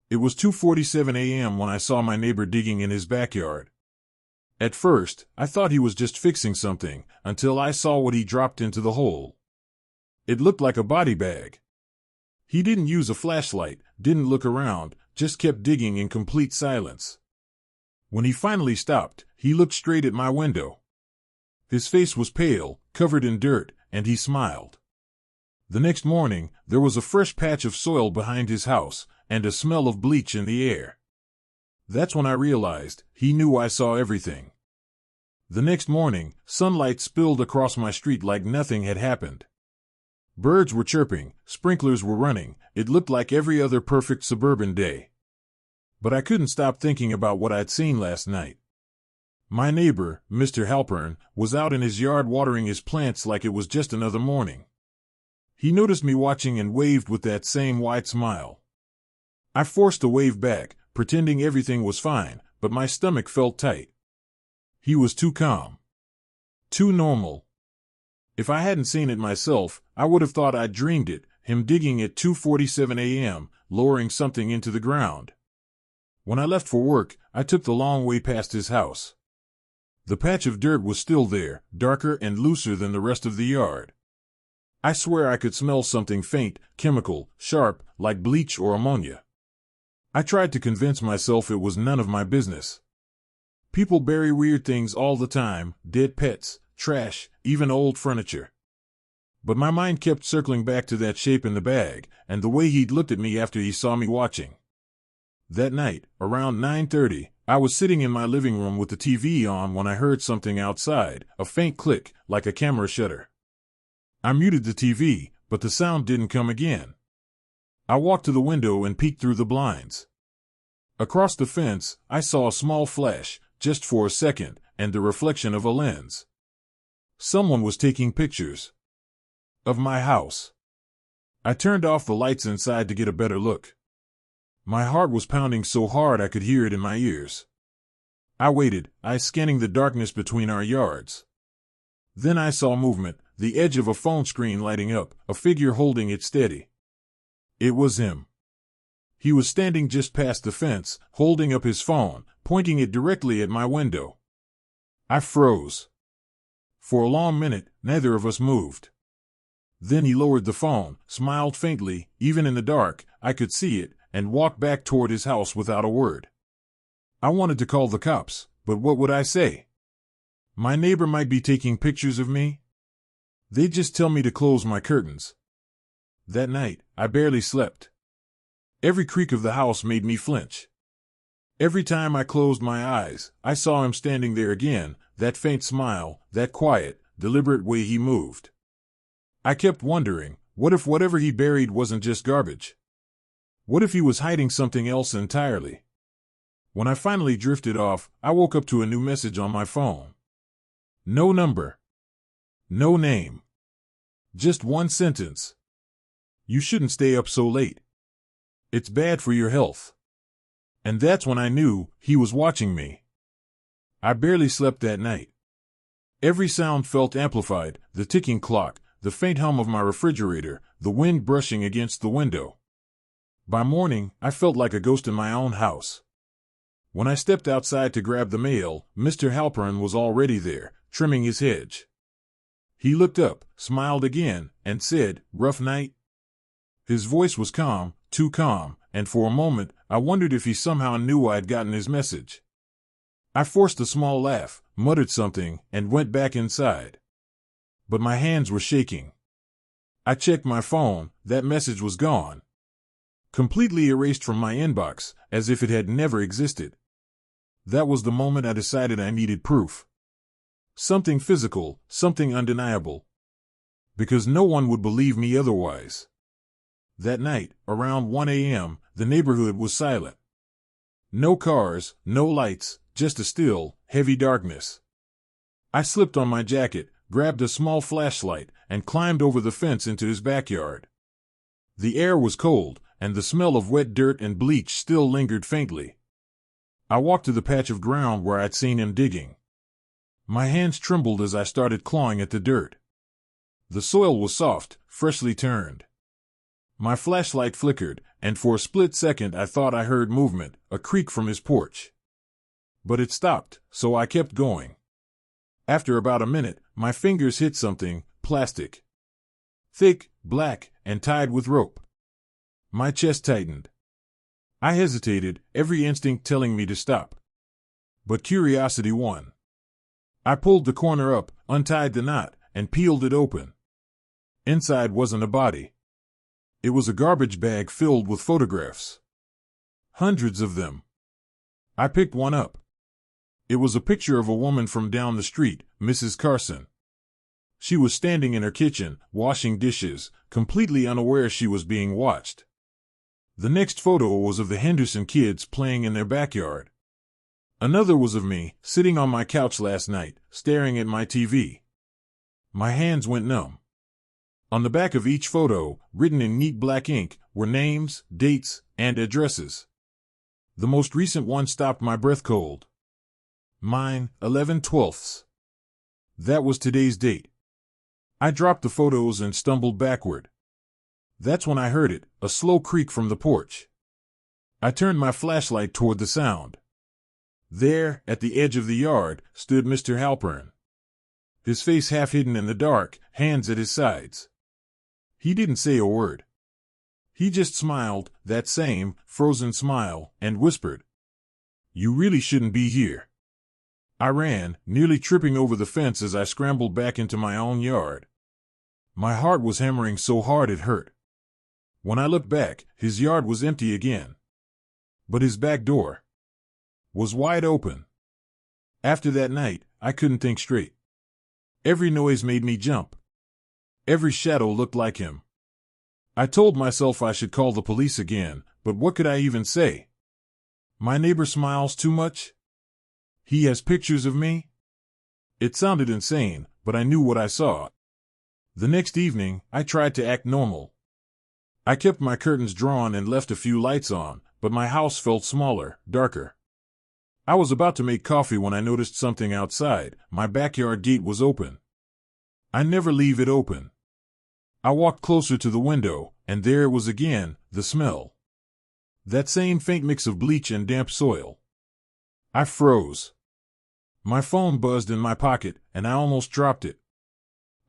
It was 2:47 a.m. when I saw my neighbor digging in his backyard. At first, I thought he was just fixing something, until I saw what he dropped into the hole. It looked like a body bag. He didn't use a flashlight, didn't look around, just kept digging in complete silence. When he finally stopped, he looked straight at my window. His face was pale, covered in dirt, and he smiled. The next morning, there was a fresh patch of soil behind his house, and a smell of bleach in the air. That's when I realized he knew I saw everything. The next morning, sunlight spilled across my street like nothing had happened. Birds were chirping, sprinklers were running, it looked like every other perfect suburban day. But I couldn't stop thinking about what I'd seen last night. My neighbor, Mr. Halpern, was out in his yard watering his plants like it was just another morning. He noticed me watching and waved with that same wide smile. I forced a wave back, pretending everything was fine, but my stomach felt tight. He was too calm. Too normal. If I hadn't seen it myself, I would have thought I'd dreamed it, him digging at 2:47 a.m., lowering something into the ground. When I left for work, I took the long way past his house. The patch of dirt was still there, darker and looser than the rest of the yard. I swear I could smell something faint, chemical, sharp, like bleach or ammonia. I tried to convince myself it was none of my business. People bury weird things all the time, dead pets, trash, even old furniture. But my mind kept circling back to that shape in the bag, and the way he'd looked at me after he saw me watching. That night, around 9:30, I was sitting in my living room with the TV on when I heard something outside, a faint click, like a camera shutter. I muted the TV, but the sound didn't come again. I walked to the window and peeked through the blinds. Across the fence, I saw a small flash, just for a second, and the reflection of a lens. Someone was taking pictures of my house. I turned off the lights inside to get a better look. My heart was pounding so hard I could hear it in my ears. I waited, eyes scanning the darkness between our yards. Then I saw movement, the edge of a phone screen lighting up, a figure holding it steady. It was him. He was standing just past the fence, holding up his phone, pointing it directly at my window. I froze. For a long minute, neither of us moved. Then he lowered the phone, smiled faintly, even in the dark, I could see it, and walked back toward his house without a word. I wanted to call the cops, but what would I say? My neighbor might be taking pictures of me. They'd just tell me to close my curtains. That night, I barely slept. Every creak of the house made me flinch. Every time I closed my eyes, I saw him standing there again, that faint smile, that quiet, deliberate way he moved. I kept wondering, what if whatever he buried wasn't just garbage? What if he was hiding something else entirely? When I finally drifted off, I woke up to a new message on my phone. No number. No name. Just one sentence. You shouldn't stay up so late. It's bad for your health. And that's when I knew he was watching me. I barely slept that night. Every sound felt amplified, the ticking clock, the faint hum of my refrigerator, the wind brushing against the window. By morning, I felt like a ghost in my own house. When I stepped outside to grab the mail, Mr. Halpern was already there, trimming his hedge. He looked up, smiled again, and said, "Rough night?" His voice was calm, too calm, and for a moment, I wondered if he somehow knew I'd gotten his message. I forced a small laugh, muttered something, and went back inside. But my hands were shaking. I checked my phone, that message was gone. Completely erased from my inbox, as if it had never existed. That was the moment I decided I needed proof. Something physical, something undeniable. Because no one would believe me otherwise. That night, around 1 a.m., the neighborhood was silent. No cars, no lights, just a still, heavy darkness. I slipped on my jacket, grabbed a small flashlight, and climbed over the fence into his backyard. The air was cold, and the smell of wet dirt and bleach still lingered faintly. I walked to the patch of ground where I'd seen him digging. My hands trembled as I started clawing at the dirt. The soil was soft, freshly turned. My flashlight flickered, and for a split second I thought I heard movement, a creak from his porch. But it stopped, so I kept going. After about a minute, my fingers hit something, plastic. Thick, black, and tied with rope. My chest tightened. I hesitated, every instinct telling me to stop. But curiosity won. I pulled the corner up, untied the knot, and peeled it open. Inside wasn't a body. It was a garbage bag filled with photographs. Hundreds of them. I picked one up. It was a picture of a woman from down the street, Mrs. Carson. She was standing in her kitchen, washing dishes, completely unaware she was being watched. The next photo was of the Henderson kids playing in their backyard. Another was of me, sitting on my couch last night, staring at my TV. My hands went numb. On the back of each photo, written in neat black ink, were names, dates, and addresses. The most recent one stopped my breath cold. Mine, 11/12. That was today's date. I dropped the photos and stumbled backward. That's when I heard it, a slow creak from the porch. I turned my flashlight toward the sound. There, at the edge of the yard, stood Mr. Halpern. His face half hidden in the dark, hands at his sides. He didn't say a word. He just smiled, that same, frozen smile, and whispered, "You really shouldn't be here." I ran, nearly tripping over the fence as I scrambled back into my own yard. My heart was hammering so hard it hurt. When I looked back, his yard was empty again. But his back door was wide open. After that night, I couldn't think straight. Every noise made me jump. Every shadow looked like him. I told myself I should call the police again, but what could I even say? My neighbor smiles too much? He has pictures of me? It sounded insane, but I knew what I saw. The next evening, I tried to act normal. I kept my curtains drawn and left a few lights on, but my house felt smaller, darker. I was about to make coffee when I noticed something outside. My backyard gate was open. I never leave it open. I walked closer to the window, and there it was again, the smell. That same faint mix of bleach and damp soil. I froze. My phone buzzed in my pocket, and I almost dropped it.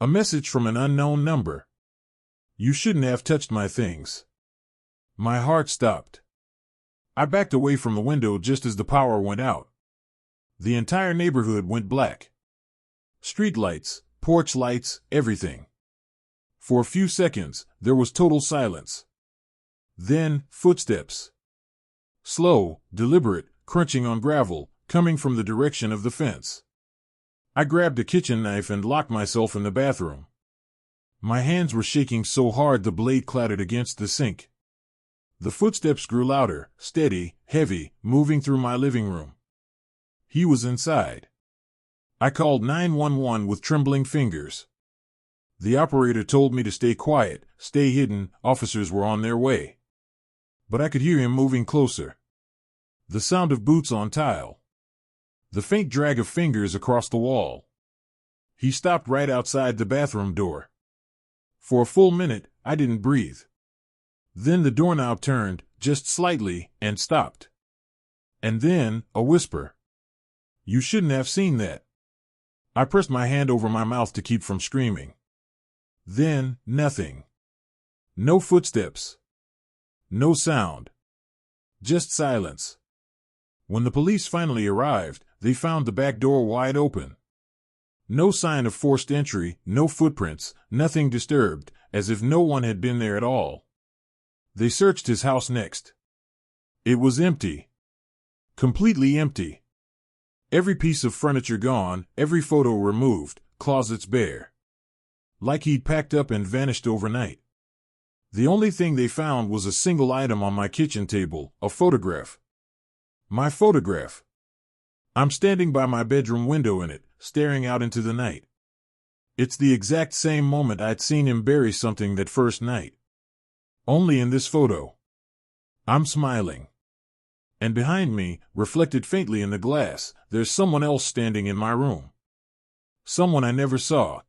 A message from an unknown number. "You shouldn't have touched my things." My heart stopped. I backed away from the window just as the power went out. The entire neighborhood went black. Street lights, porch lights, everything. For a few seconds, there was total silence. Then, footsteps. Slow, deliberate, crunching on gravel, coming from the direction of the fence. I grabbed a kitchen knife and locked myself in the bathroom. My hands were shaking so hard the blade clattered against the sink. The footsteps grew louder, steady, heavy, moving through my living room. He was inside. I called 911 with trembling fingers. The operator told me to stay quiet, stay hidden, officers were on their way. But I could hear him moving closer. The sound of boots on tile. The faint drag of fingers across the wall. He stopped right outside the bathroom door. For a full minute, I didn't breathe. Then the doorknob turned, just slightly, and stopped. And then, a whisper. "You shouldn't have seen that." I pressed my hand over my mouth to keep from screaming. Then, nothing. No footsteps. No sound. Just silence. When the police finally arrived, they found the back door wide open. No sign of forced entry, no footprints, nothing disturbed, as if no one had been there at all. They searched his house next. It was empty. Completely empty. Every piece of furniture gone, every photo removed, closets bare. Like he'd packed up and vanished overnight. The only thing they found was a single item on my kitchen table, a photograph. My photograph. I'm standing by my bedroom window in it, staring out into the night. It's the exact same moment I'd seen him bury something that first night. Only in this photo. I'm smiling. And behind me, reflected faintly in the glass, there's someone else standing in my room. Someone I never saw.